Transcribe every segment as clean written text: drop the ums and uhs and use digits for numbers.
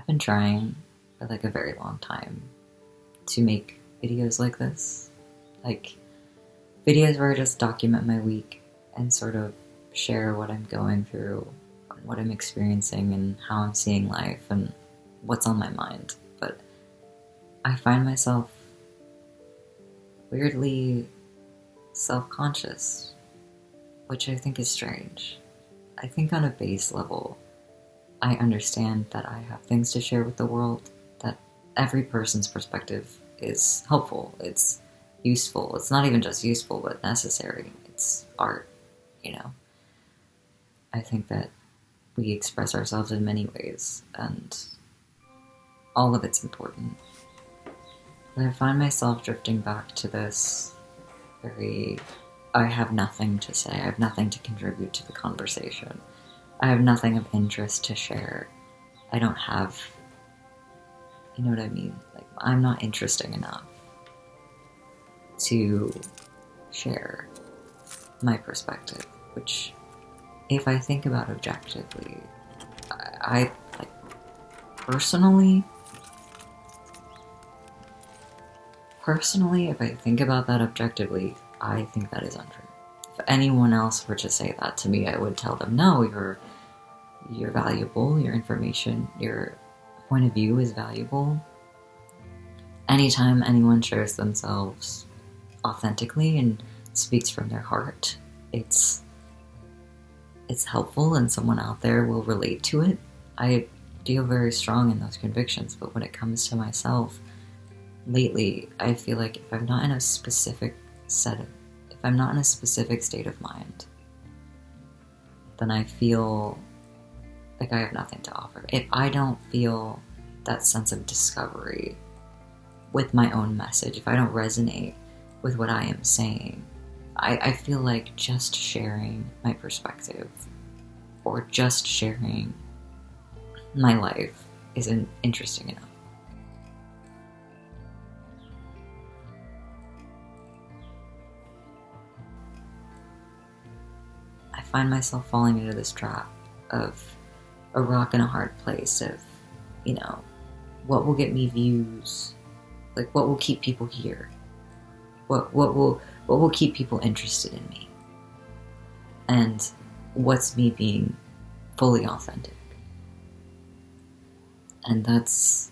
been trying for like a very long time to make videos like this. Like videos where I just document my week and sort of share what I'm going through, what I'm experiencing, and how I'm seeing life and what's on my mind. But I find myself weirdly self-conscious, which I think is strange. I think on a base level, I understand that I have things to share with the world, that every person's perspective is helpful, it's useful. It's not even just useful, but necessary. It's art, you know? I think that we express ourselves in many ways, and all of it's important. But I find myself drifting back to this very, I have nothing to say, I have nothing to contribute to the conversation. I have nothing of interest to share. I don't have, you know what I mean? Like, I'm not interesting enough to share my perspective, which, if I think about objectively, I like, personally, if I think about that objectively, I think that is untrue. If anyone else were to say that to me, I would tell them, no, you're valuable, your information, your point of view is valuable. Anytime anyone shares themselves authentically and speaks from their heart, it's helpful and someone out there will relate to it. I feel very strong in those convictions, but when it comes to myself, lately, I feel like if I'm not in a specific state of mind, then I feel like I have nothing to offer. If I don't feel that sense of discovery with my own message, if I don't resonate with what I am saying, I feel like just sharing my perspective or just sharing my life isn't interesting enough. I find myself falling into this trap of a rock and a hard place of, you know, what will get me views, like what will keep people here, what will keep people interested in me, and what's me being fully authentic. And that's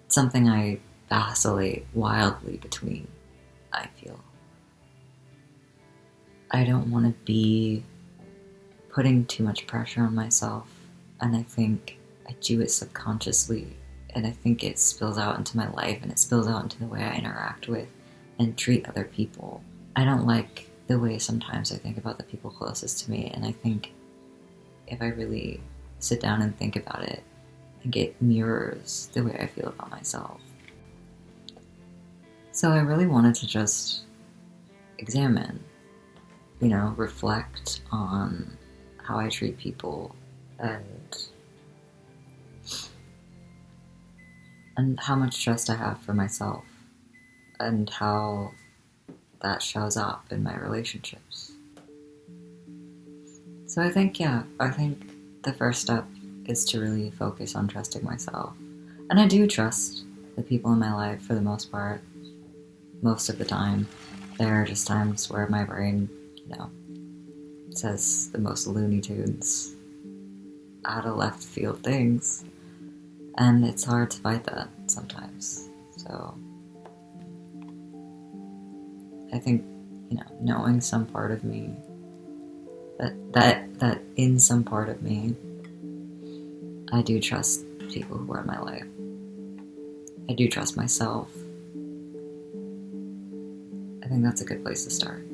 something I vacillate wildly between, I feel. I don't want to be putting too much pressure on myself, and I think I do it subconsciously, and I think it spills out into my life, and it spills out into the way I interact with and treat other people. I don't like the way sometimes I think about the people closest to me, and I think if I really sit down and think about it, I think it mirrors the way I feel about myself. So I really wanted to just examine, you know, reflect on how I treat people and how much trust I have for myself and how that shows up in my relationships. So I think the first step is to really focus on trusting myself. And I do trust the people in my life for the most part, most of the time. There are just times where my brain, you know, says the most Looney Tunes, out of left field things, and it's hard to fight that sometimes. So I think, you know, knowing some part of me, that in some part of me, I do trust people who are in my life. I do trust myself. I think that's a good place to start.